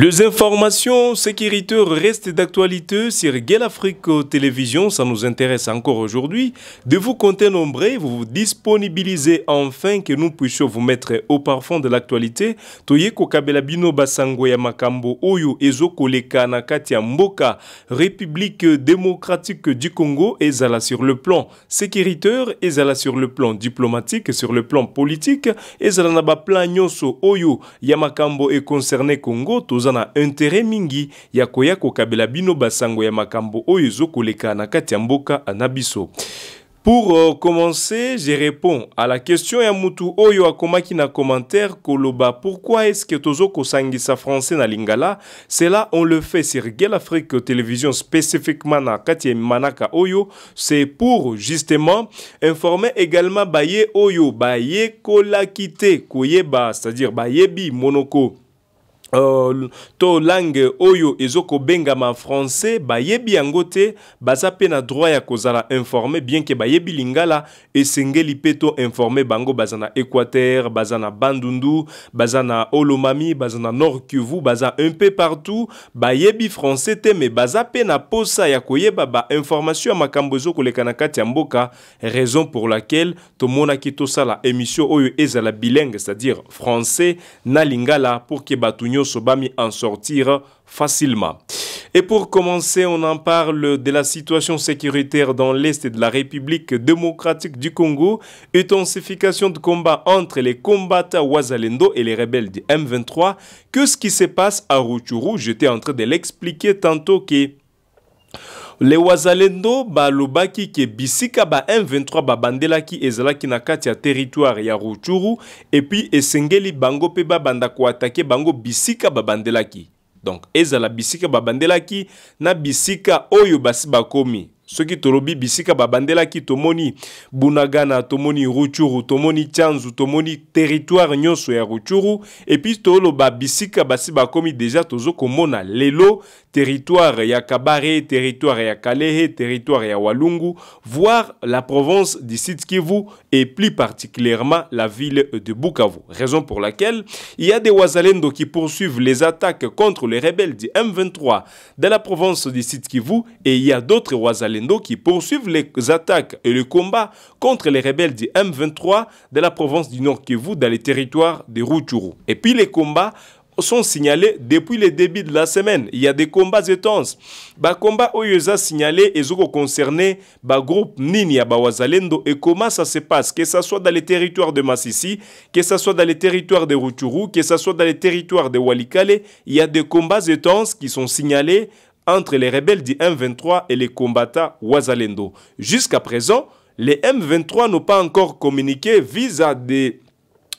Plus d'informations, sécuritaires restent d'actualité sur Gale Afrique Télévision. Ça nous intéresse encore aujourd'hui. De vous compter nombreux, vous vous disponibilisez enfin que nous puissions vous mettre au parfum de l'actualité. Toyeko Kabela Bino Basango ya Makambo Oyo Ezoko Leka Nakati ya Mboka, République démocratique du Congo, ezala sur le plan sécuritaire, ezala sur le plan diplomatique, sur le plan politique, ezala na ba plan nyonso Oyo ya Makambo est concerné Congo. Tozana intérêt mingi ya koya kokabela bino basango ya makambo oyo ezokoleka na kati ya mboka anabiso. Pour commencer, je réponds à la question ya mutu oyo akomaki na commentaire koloba pourquoi est-ce que tozoko sangisa français na lingala. Cela on le fait sur Gale Afrique Télévision spécifiquement na kati ya manaka oyo, c'est pour justement informer également baye oyo baye kolakite koyeba, c'est-à-dire bayebi monoko to langue oyo ezoko bengama français bayebi yangote baza pe na droit ya kozala informé bien que bayebi lingala esengeli peto informé bango bazana Équateur, bazana Bandundu, bazana Olomami, bazana Nord Kivu, baza un peu partout bayebi français te mais baza pe na posa ya koyeba ba information ya makambo ezoko leka na kati ya mboka, raison pour laquelle to mona ki to sala émission oyo ezala bilingue, c'est-à-dire français na lingala pour que batunyo Sobami en sortir facilement. Et pour commencer, on en parle de la situation sécuritaire dans l'Est de la République démocratique du Congo, intensification de combat entre les combattants Wazalendo et les rebelles du M23. Qu'est-ce qui se passe à Rutshuru? J'étais en train de l'expliquer tantôt que les Wazalendo balobaki ke bisika ba M23 ba bandelaki ezalaki na kati ya territoire ya Rutshuru et puis esengeli bango pe ba banda ko attaquer bango bisika ba bandelaki. Donc ezala bisika ba bandelaki na bisika oyo basi bakomi. Soki tolobi bisika babandelaki tomoni Bunagana, tomoni Rutshuru, tomoni Tchanzu, tomoni territoire nyonso ya Rutshuru, et puis toloba bisika basi bakomi déjà tozo komona lelo territoire ya Kabare, territoire ya Kalehe, territoire ya Walungu, voire la province du Sud Kivu et plus particulièrement la ville de Bukavu. Raison pour laquelle il y a des Wazalendo qui poursuivent les attaques contre les rebelles du M23 de la province du Sud Kivu et il y a d'autres Wazalendo qui poursuivent les attaques et le combat contre les rebelles du M23 de la province du Nord Kivu dans les territoires de Rutshuru. Et puis les combats sont signalés depuis le début de la semaine. Il y a des combats intenses. Ba combat oyoza signalé et zoko concerné ba groupe nini ya ba Wazalendo et comment ça se passe, que ça soit dans les territoires de Masisi, que ça soit dans les territoires de Rutshuru, que ça soit dans les territoires de Walikale, il y a des combats intenses qui sont signalés entre les rebelles du M23 et les combattants Wazalendo. Jusqu'à présent, les M23 n'ont pas encore communiqué vis-à-vis,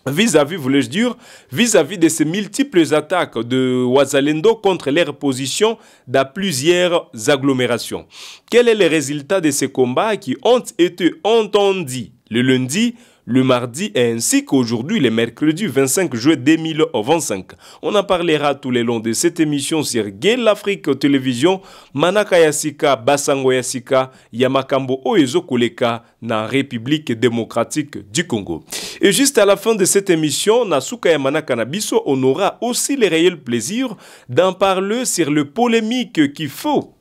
voulais-je dire, vis-à-vis de ces multiples attaques de Wazalendo contre leurs positions dans plusieurs agglomérations. Quel est le résultat de ces combats qui ont été entendus le lundi, le mardi et ainsi qu'aujourd'hui, le mercredi 25 juillet 2025. On en parlera tout le long de cette émission sur Gale Afrique Télévision, Manaka Yasika, Basango Yasika, Yamakambo Oezo Koleka, na République démocratique du Congo. Et juste à la fin de cette émission, Nasuka Yamanaka Nabiso, on aura aussi le réel plaisir d'en parler sur le polémique qu'il faut.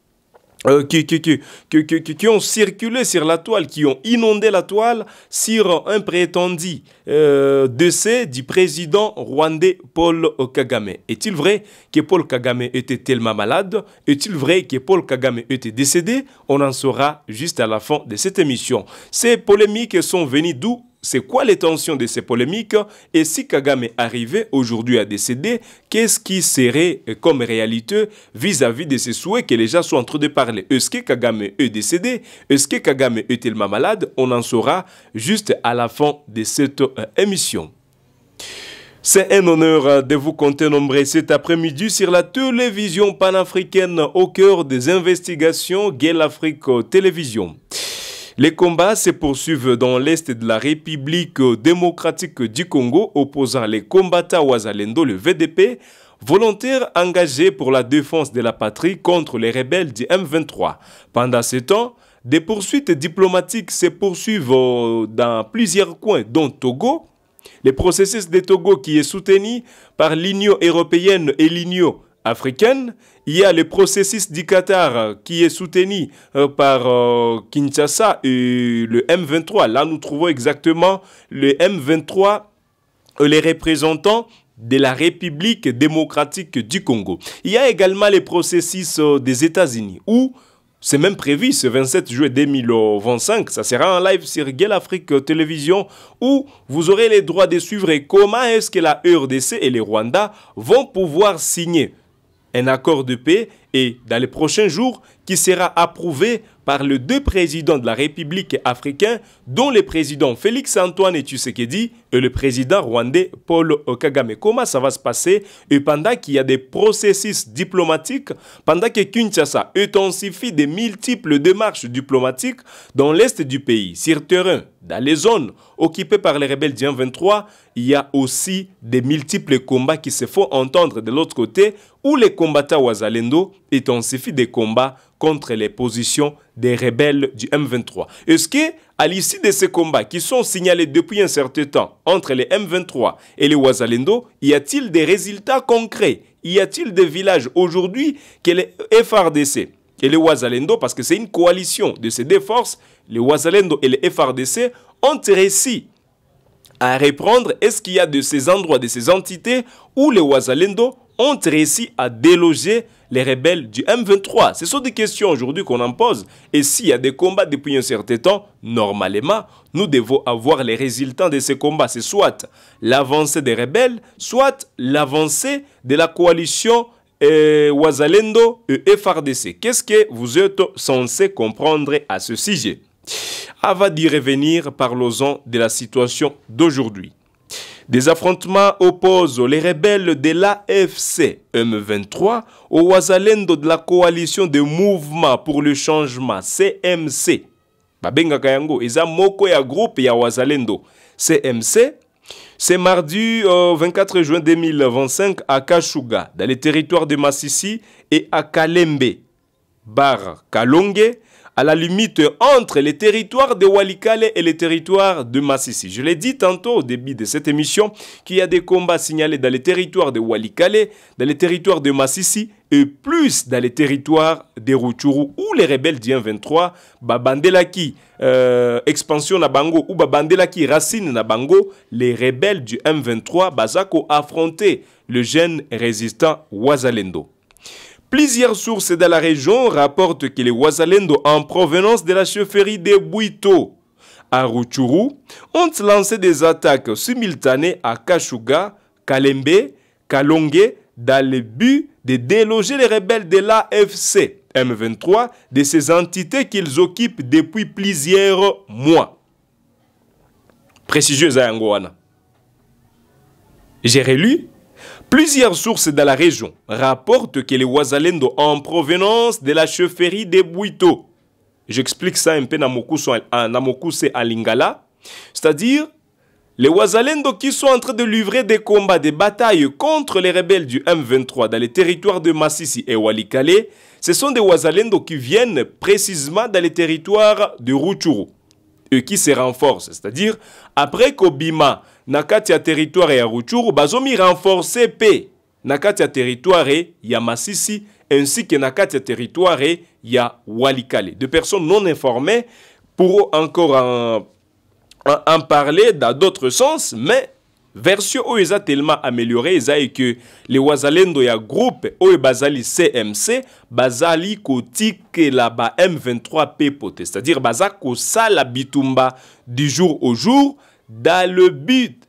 Qui ont circulé sur la toile, qui ont inondé la toile sur un prétendu décès du président rwandais Paul Kagame. Est-il vrai que Paul Kagame était tellement malade? Est-il vrai que Paul Kagame était décédé? On en saura juste à la fin de cette émission. Ces polémiques sont venues d'où? C'est quoi les tensions de ces polémiques? Et si Kagame arrivait aujourd'hui à décéder, qu'est-ce qui serait comme réalité vis-à-vis de ces souhaits que les gens sont en train de parler? Est-ce que Kagame est décédé? Est-ce que Kagame est tellement malade? On en saura juste à la fin de cette émission. C'est un honneur de vous compter nombreux cet après-midi sur la télévision panafricaine au cœur des investigations Gale Afrique Télévision. Les combats se poursuivent dans l'est de la République démocratique du Congo, opposant les combattants Wazalendo, le VDP, volontaires engagés pour la défense de la patrie contre les rebelles du M23. Pendant ce temps, des poursuites diplomatiques se poursuivent dans plusieurs coins, dont Togo. Le processus de Togo qui est soutenu par l'Union européenne et l'Union africaine. Il y a le processus du Qatar qui est soutenu par Kinshasa et le M23. Là, nous trouvons exactement le M23, les représentants de la République démocratique du Congo. Il y a également les processus des États-Unis où c'est même prévu ce 27 juillet 2025. Ça sera en live sur Gale Afrique Télévision où vous aurez les droits de suivre et comment est-ce que la RDC et les Rwanda vont pouvoir signer un accord de paix et dans les prochains jours qui sera approuvé par les deux présidents de la République africaine, dont le président Félix-Antoine Tshisekedi et le président rwandais Paul Kagame. Comment ça va se passer? Et pendant qu'il y a des processus diplomatiques, pendant que Kinshasa intensifie des multiples démarches diplomatiques dans l'est du pays, sur terrain, dans les zones occupées par les rebelles du M23, il y a aussi des multiples combats qui se font entendre de l'autre côté, où les combattants Wazalendo intensifient des combats contre les positions des rebelles du M23. Est-ce que, à l'issue de ces combats qui sont signalés depuis un certain temps entre les M23 et les Wazalendo, y a-t-il des résultats concrets? Y a-t-il des villages aujourd'hui que les FRDC et les Wazalendo, parce que c'est une coalition de ces deux forces, les Wazalendo et les FRDC, ont réussi à reprendre? Est-ce qu'il y a de ces endroits, de ces entités où les Wazalendo ont réussi à déloger les rebelles du M23? Ce sont des questions aujourd'hui qu'on en pose. Et s'il y a des combats depuis un certain temps, normalement, nous devons avoir les résultats de ces combats. C'est soit l'avancée des rebelles, soit l'avancée de la coalition Wazalendo et FRDC. Qu'est-ce que vous êtes censé comprendre à ce sujet? Avant d'y revenir, parlons de la situation d'aujourd'hui. Des affrontements opposent les rebelles de l'AFC M23 aux Wazalendo de la coalition de mouvements pour le changement CMC. Babenga Kayango, eza moko ya groupe ya Wazalendo CMC. C'est mardi 24 juin 2025 à Kashuga, dans les territoires de Massissi, et à Kalembe, Bar Kalonge, à la limite entre les territoires de Walikale et les territoires de Massissi. Je l'ai dit tantôt au début de cette émission qu'il y a des combats signalés dans les territoires de Walikale, dans les territoires de Massissi et plus dans les territoires de Rutshuru où les rebelles du M23 babandelaki expansion na bango ou babandelaki racine na bango, les rebelles du M23 bazako affronter le jeune résistant Wazalendo. Plusieurs sources de la région rapportent que les Wazalendo en provenance de la chefferie de Bwito à Rutshuru ont lancé des attaques simultanées à Kashuga, Kalembe, Kalonge dans le but de déloger les rebelles de l'AFC M23 de ces entités qu'ils occupent depuis plusieurs mois. Précieux Zayangouana. J'ai relu. Plusieurs sources de la région rapportent que les Wazalendo en provenance de la chefferie de Bwito, j'explique ça un peu dans Mokuse à Lingala, c'est-à-dire les Wazalendo qui sont en train de livrer des combats, des batailles contre les rebelles du M23 dans les territoires de Massissi et Walikale, ce sont des Wazalendo qui viennent précisément dans les territoires de Rutshuru et qui se renforcent, c'est-à-dire après qu'Obima nakati ya territoire ya Rutshuru bazomi renforcer pe nakati ya territoire ya Massissi ainsi que nakati ya territoire ya Walikale. De personnes non informées pour encore en parler dans d'autres sens, mais version où ils ont tellement amélioré, ils ont que les Wazalendo ya groupe où bazali CMC bazali kotike là-bas M23 pepote, c'est-à-dire bazako sala bitumba du jour au jour dans le but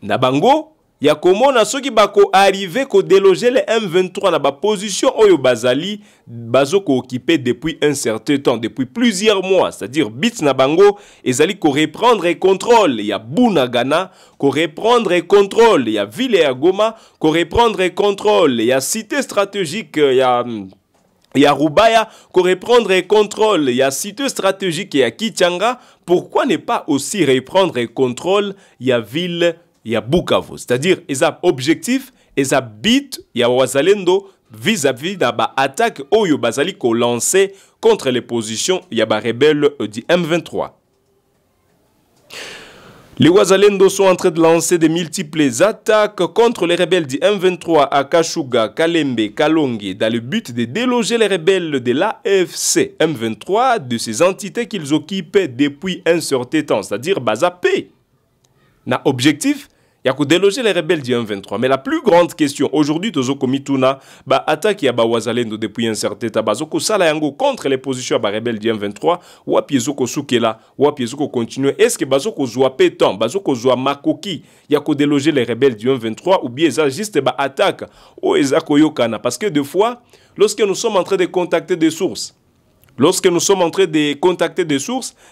na bango ya komona soki bako arriver ko déloger les M23 na ba position oyo bazali bazoko occupé depuis un certain temps, depuis plusieurs mois, c'est-à-dire bit na bango ezali ko reprendre contrôle ya Bunagana, ko reprendre contrôle ya ville ya Goma, ko reprendre contrôle ya cité stratégique ya Rubaya, ko reprendre contrôle ya cité stratégique ya Kichanga. Pourquoi ne pas aussi reprendre contrôle ya ville ya Bukavu? C'est-à-dire, ils ont objectif, ils ont but ya Wazalendo vis-à-vis de l'attaque oyo bazali ko lancé contre les positions ya ba rebelles du M23. Les Wazalendo sont en train de lancer de multiples attaques contre les rebelles du M23 à Kashuga, Kalembe, Kalonge, dans le but de déloger les rebelles de l'AFC M23 de ces entités qu'ils occupent depuis un certain temps, c'est-à-dire Bazapé. Na objectif, il y a que déloger les rebelles du M23. Mais la plus grande question aujourd'hui, Tozoko Mituna, attaque ya Wazalendo depuis un certain temps, Bazoko Salayango contre les positions des rebelles du M23, ou à Piezoko Soukela, ou à Piezoko continuer. Est-ce que Bazoko Zoa Pétan, Bazoko Zoa Makoki, il y a que déloger les rebelles du M23, ou bien ça juste attaque au Ezako Yokana? Parce que des fois, lorsque nous sommes en train de contacter des sources,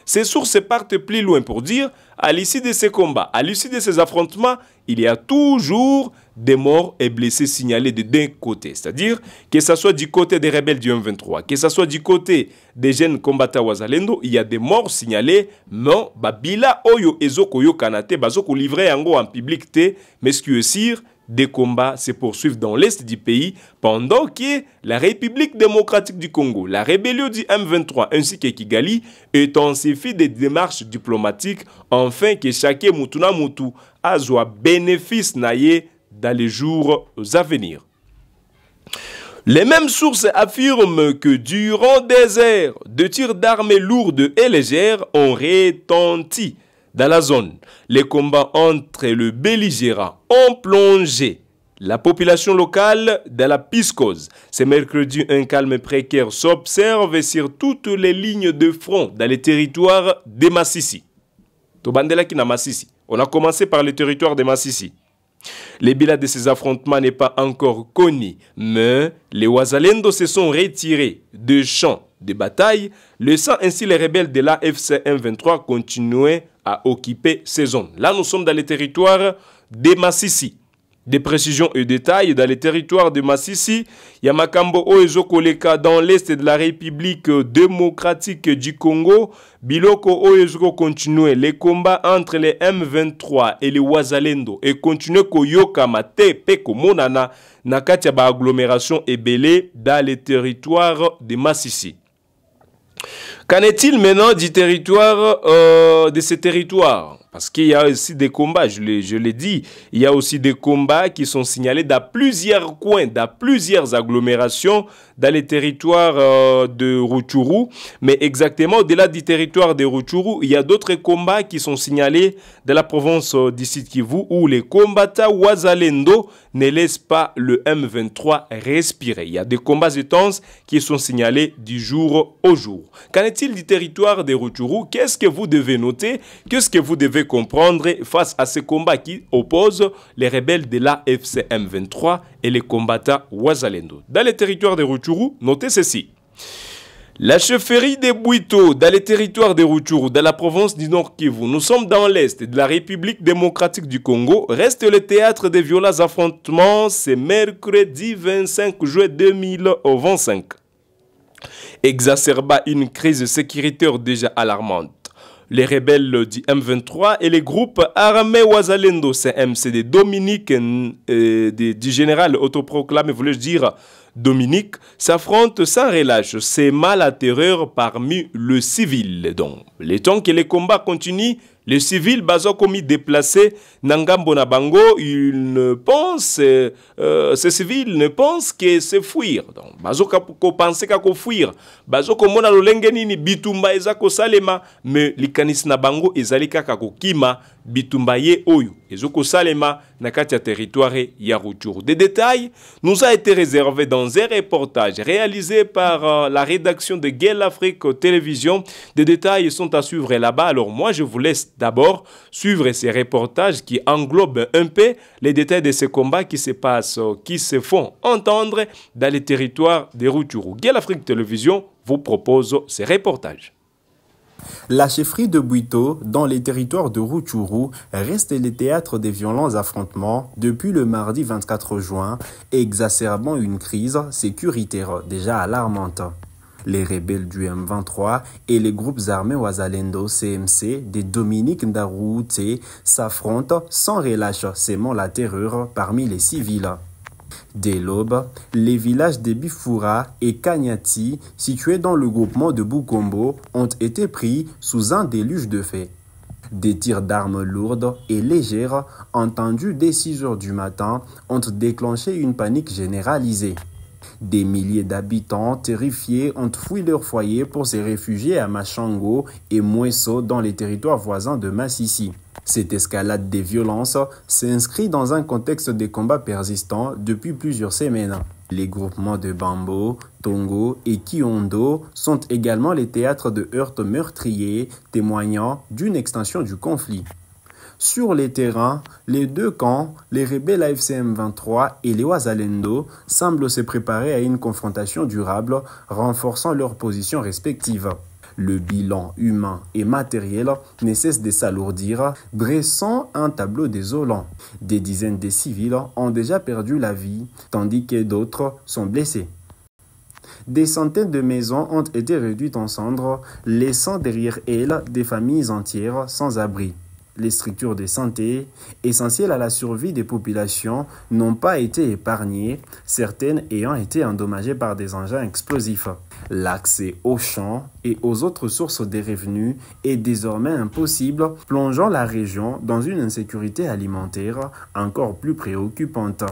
ces sources partent plus loin pour dire, à l'issue de ces combats, à l'issue de ces affrontements, il y a toujours des morts et blessés signalés de d'un côté. C'est-à-dire que ce soit du côté des rebelles du M23, que ce soit du côté des jeunes combattants Wazalendo, il y a des morts signalés, mais Bila Oyo Ezoko Yo Kanate, Bazoko livré en public, mais ce qui est sûr, des combats se poursuivent dans l'est du pays pendant que la République démocratique du Congo, la rébellion du M23 ainsi que Kigali intensifient des démarches diplomatiques afin que chacun Mutuna Mutu a soit bénéfice naïe dans les jours à venir. Les mêmes sources affirment que durant des heures, de tirs d'armes lourdes et légères ont retenti dans la zone. Les combats entre le belligérant ont plongé la population locale dans la piscose. Ce mercredi, un calme précaire s'observe sur toutes les lignes de front dans les territoires de Massissi. On a commencé par le territoire de Massissi. Les bilans de ces affrontements n'est pas encore connu, mais les Wazalendo se sont retirés de champs de bataille, laissant ainsi les rebelles de l'AFC M23 continuer à occuper ces zones. Là, nous sommes dans les territoires de Massissi. Des précisions et détails dans les territoires de Massissi, Yamakambo Oezokoleka dans l'est de la République démocratique du Congo, Biloko Oezoko continue les combats entre les M23 et les Wazalendo et continue Koyoka Mate Peko Monana Nakatia ba agglomération ebele dans les territoires de Massissi. Qu'en est-il maintenant du territoire, de ces territoires? Parce qu'il y a aussi des combats, je l'ai dit, il y a aussi des combats qui sont signalés dans plusieurs coins, dans plusieurs agglomérations, dans les territoires de Rutshuru. Mais exactement au-delà du territoire de Rutshuru, il y a d'autres combats qui sont signalés dans la province du Sud Kivu où les combattants Wazalendo ne laissent pas le M23 respirer. Il y a des combats intenses qui sont signalés du jour au jour. Qu'en est-il du territoire de Rutshuru? Qu'est-ce que vous devez noter? Qu'est-ce que vous devez comprendre face à ces combats qui opposent les rebelles de l'AFC M23 et les combattants Wazalendo? Dans les territoires de Rutshuru, notez ceci. La chefferie de Bwito, dans les territoires de Rutshuru, dans la province du Nord Kivu, nous sommes dans l'est de la République démocratique du Congo, reste le théâtre des violents affrontements ce mercredi 25 juillet 2025. Exacerba une crise sécuritaire déjà alarmante. Les rebelles du M23 et les groupes armés Wazalendo CMC de Dominique, du général autoproclamé, voulais-je dire, Dominique, s'affrontent sans relâche, sémant la terreur parmi le civil. Donc, le temps que les combats continuent, les civils bazokomi déplacés Nangambo Nabango, ils ne pensent, ces civils ne pensent que c'est fuir. Donc, bazoko penser qu'à fuir. Bazoko mona lolengeni ni bitumba ezako salema, mais likanis Nabango ezalika kako kima bitumba ye oyo. Ezoko salema nakati ya territoire ya Rutshuru. Des détails nous a été réservés dans un reportage réalisé par la rédaction de Gale Afrique Télévision. Des détails sont à suivre là-bas. Alors moi, je vous laisse d'abord suivre ces reportages qui englobent un peu les détails de ces combats qui se passent, qui se font entendre dans les territoires de Rutshuru. Gale Afrique Télévision vous propose ces reportages. La chefferie de Bwito, dans les territoires de Rutshuru, reste le théâtre des violents affrontements depuis le mardi 24 juin, exacerbant une crise sécuritaire déjà alarmante. Les rebelles du M23 et les groupes armés Wazalendo CMC de Dominique Ndarouté s'affrontent sans relâche, sémant la terreur parmi les civils. Dès l'aube, les villages de Bifura et Kanyati, situés dans le groupement de Bukombo, ont été pris sous un déluge de feu. Des tirs d'armes lourdes et légères, entendus dès 6 heures du matin, ont déclenché une panique généralisée. Des milliers d'habitants terrifiés ont fui leur foyer pour se réfugier à Machango et Mweso dans les territoires voisins de Massissi. Cette escalade des violences s'inscrit dans un contexte de combats persistants depuis plusieurs semaines. Les groupements de Bambo, Tongo et Kiondo sont également les théâtres de heurts meurtriers, témoignant d'une extension du conflit. Sur les terrains, les deux camps, les rebelles AFC M23 et les Wazalendo, semblent se préparer à une confrontation durable, renforçant leurs positions respectives. Le bilan humain et matériel ne cesse de s'alourdir, dressant un tableau désolant. Des dizaines de civils ont déjà perdu la vie, tandis que d'autres sont blessés. Des centaines de maisons ont été réduites en cendres, laissant derrière elles des familles entières sans abri. Les structures de santé, essentielles à la survie des populations, n'ont pas été épargnées, certaines ayant été endommagées par des engins explosifs. L'accès aux champs et aux autres sources de revenus est désormais impossible, plongeant la région dans une insécurité alimentaire encore plus préoccupante.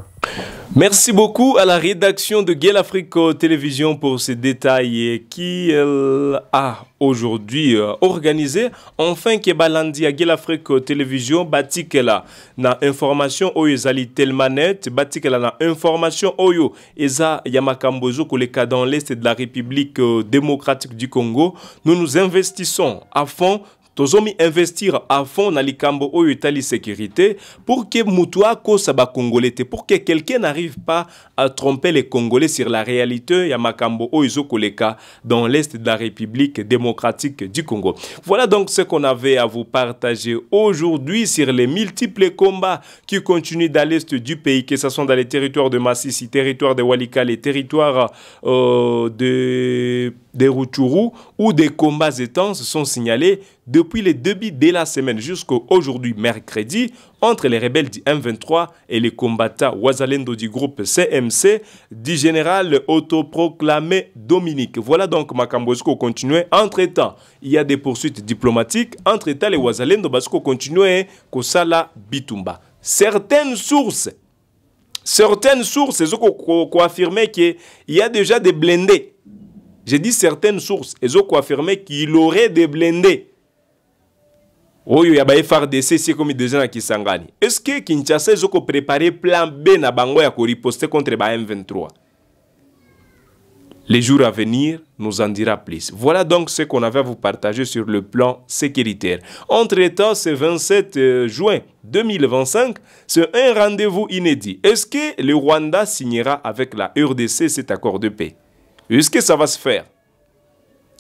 Merci beaucoup à la rédaction de Guel Afrique Télévision pour ces détails qui a aujourd'hui organisé. Enfin, que balandi à Guel Afrique Télévision, batikela na information oyo ezali telmanet, batikela na information oyo eza yamakambozo koleka dans l'est de la République démocratique du Congo. Nous nous investissons à fond. Tozomi investir à fond dans les cambo oyo etali sécurité pour que mutua ko saba congolais pour que quelqu'un n'arrive pas à tromper les Congolais sur la réalité ya makambo oyo koleka dans l'est de la République démocratique du Congo. Voilà donc ce qu'on avait à vous partager aujourd'hui sur les multiples combats qui continuent dans l'est du pays, que ce soit dans les territoires de Massissi, territoires de Walikale, les territoires de Rutshuru, où des combats intenses sont signalés depuis le début de la semaine jusqu'à aujourd'hui mercredi entre les rebelles du M23 et les combattants Wazalendo du groupe CMC du général autoproclamé Dominique. Voilà donc Makambosko continue. Entre-temps, il y a des poursuites diplomatiques. Entre-temps, les Wazalendo Basko continuent Kosala Bitumba. Certaines sources ont affirmé qu'il y a déjà des blindés. J'ai dit certaines sources, elles ont affirmé qu'il aurait des blindés. Oyo ya ba FARDC c'est comme des gens à Kisangani. Est-ce que Kinshasa ils ont préparé plan B na bango ya ko riposter contre ba M23? Les jours à venir nous en dira plus. Voilà donc ce qu'on avait à vous partager sur le plan sécuritaire. Entre-temps, ce 27 juin 2025, c'est un rendez-vous inédit. Est-ce que le Rwanda signera avec la RDC cet accord de paix? Est-ce que ça va se faire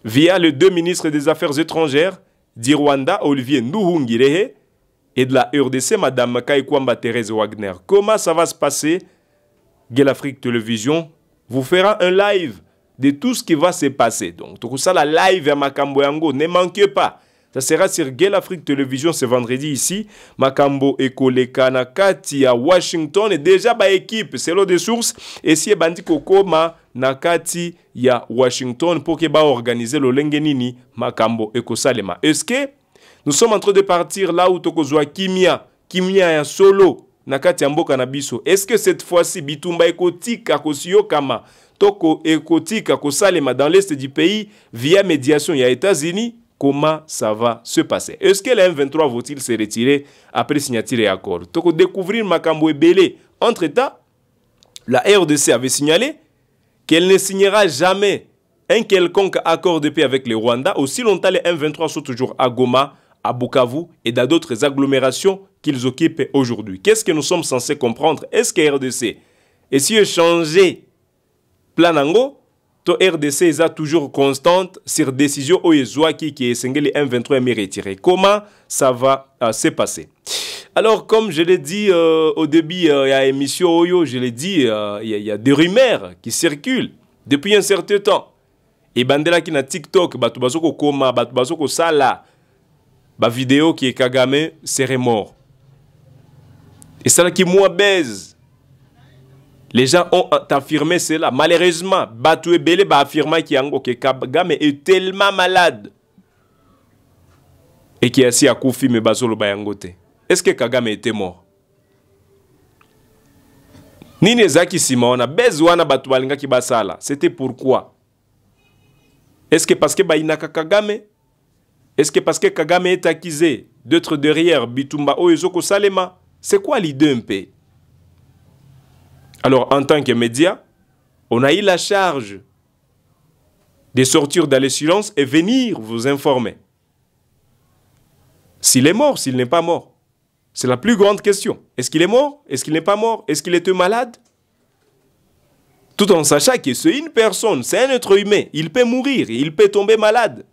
via les deux ministres des Affaires étrangères du Rwanda, Olivier Nduhungirehe, et de la RDC, Madame Kaikwamba Thérèse Wagner? Comment ça va se passer? Guel Afrique Télévision vous fera un live de tout ce qui va se passer. Donc, tout ça, la live à Makambo Yango, ne manquez pas. Ça sera sur Guel Afrique Télévision ce vendredi ici. Makambo Ekoleka Nakati à Washington. Et déjà, ba équipe, c'est l'eau de source. Et si Bandi Kokoma Nakati ya Washington pour que ba organiser le Lengenini Makambo Ekosalema. Est-ce que nous sommes en train de partir là où Tokozwa Kimia ya solo Nakati Amboka Nabiso? Est-ce que cette fois-ci Bitumba Ekotika Kosiyo Kama Toko Ekotika Kosalema dans l'est du pays via médiation ya États-Unis? Comment ça va se passer? Est-ce que les M23 vont-ils se retirer après signature et accord? Donc, découvrir Makambo Ebele. Entre-temps, la RDC avait signalé qu'elle ne signera jamais un quelconque accord de paix avec le Rwanda aussi longtemps les M23 sont toujours à Goma, à Bukavu et dans d'autres agglomérations qu'ils occupent aujourd'hui. Qu'est-ce que nous sommes censés comprendre? Est-ce que RDC essaie de changer Planango? To RDC est toujours constante sur décision Oyezouaki qui est singé M23 et retiré. Comment ça va se passer? Alors, comme je l'ai dit au début, il y a émission Oyo, je l'ai dit, il y a des rumeurs qui circulent depuis un certain temps. Et Bandela qui na TikTok, Batubazoko Koma, Batubazoko Sala, ba vidéo qui est Kagame serait mort. Et ça qui moi baise. Les gens ont affirmé cela. Malheureusement, Batou Ebele a affirmé que Kagame est tellement malade. Et qui est assis à Koufi mais Bazolo Bayangote. Est-ce que Kagame était mort? Nini Zaki Simona, Bezwana Batwalinga Kibasala. C'était pourquoi? Est-ce que parce que Bainaka Kagame? Est-ce que parce que Kagame est accusé d'être derrière Bitumba Oyezoko Salema? C'est quoi l'idée un peu? Alors, en tant que média, on a eu la charge de sortir dans le silence et venir vous informer. S'il est mort, s'il n'est pas mort. C'est la plus grande question. Est-ce qu'il est mort? Est-ce qu'il n'est pas mort? Est-ce qu'il était malade? Tout en sachant que c'est une personne, c'est un être humain. Il peut mourir, il peut tomber malade.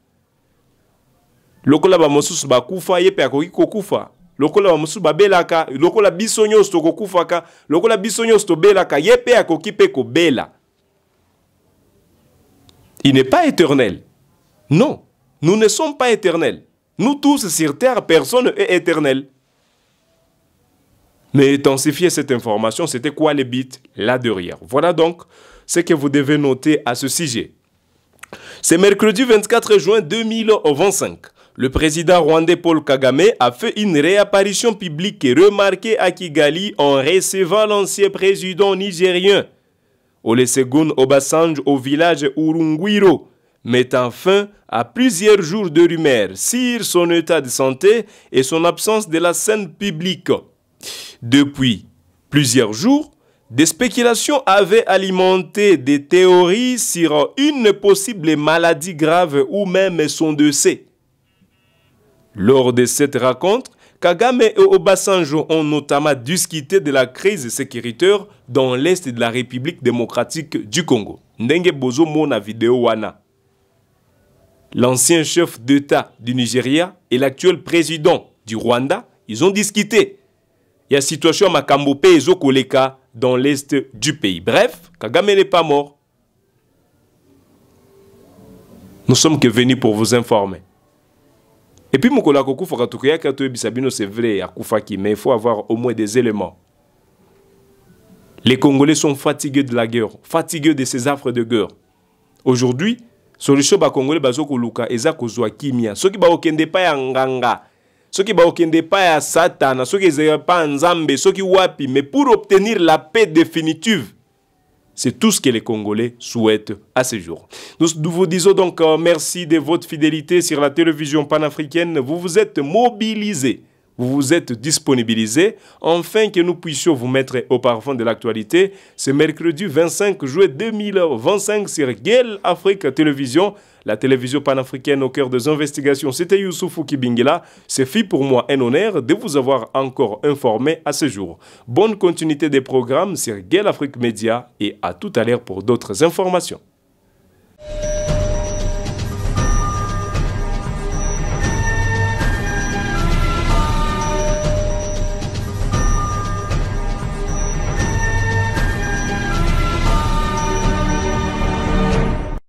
Lokola ba mosusu ba kufa yepe akoki kokufa. Lokola ba mosusu ba belaka, lokola bisonyo sto kokufa ka, lokola bisonyo sto belaka yepe akoki pe ko bela. Il n'est pas éternel. Non, nous ne sommes pas éternels. Nous tous sur terre, personne n'est éternel. Mais intensifier cette information, c'était quoi les bits là derrière? Voilà donc ce que vous devez noter à ce sujet. C'est mercredi 24 juin 2025. Le président rwandais Paul Kagame a fait une réapparition publique et remarquée à Kigali en recevant l'ancien président nigérien Olusegun Obasanjo au village Urungwiro, mettant fin à plusieurs jours de rumeurs sur son état de santé et son absence de la scène publique. Depuis plusieurs jours, des spéculations avaient alimenté des théories sur une possible maladie grave ou même son décès. Lors de cette rencontre, Kagame et Obasanjo ont notamment discuté de la crise sécuritaire dans l'est de la République démocratique du Congo. Ndenge bozo mona vidéo wana. L'ancien chef d'État du Nigeria et l'actuel président du Rwanda, ils ont discuté. Il y a situation Makambo Pezo Koleka dans l'est du pays. Bref, Kagame n'est pas mort. Nous sommes que venus pour vous informer. Et puis, c'est vrai, mais il faut avoir au moins des éléments. Les Congolais sont fatigués de la guerre, fatigués de ces affres de guerre. Aujourd'hui, solution ba Congolais bazoko luka eza kozwa kimia. Soki ba okende pa ya nganga, soki ba okende pa ya satana, soki ezeka pa nzambe, soki wapi, mais pour obtenir la paix définitive. C'est tout ce que les Congolais souhaitent à ce jour. Nous vous disons donc merci de votre fidélité sur la télévision panafricaine. Vous vous êtes mobilisés, vous vous êtes disponibilisés, afin que nous puissions vous mettre au parfum de l'actualité. Ce mercredi 25 juillet 2025 sur Gel Afrique Télévision, la télévision panafricaine au cœur des investigations. C'était Youssoufou Kibingela. C'est fait pour moi un honneur de vous avoir encore informé à ce jour. Bonne continuité des programmes sur Gel Afrique Média et à tout à l'heure pour d'autres informations.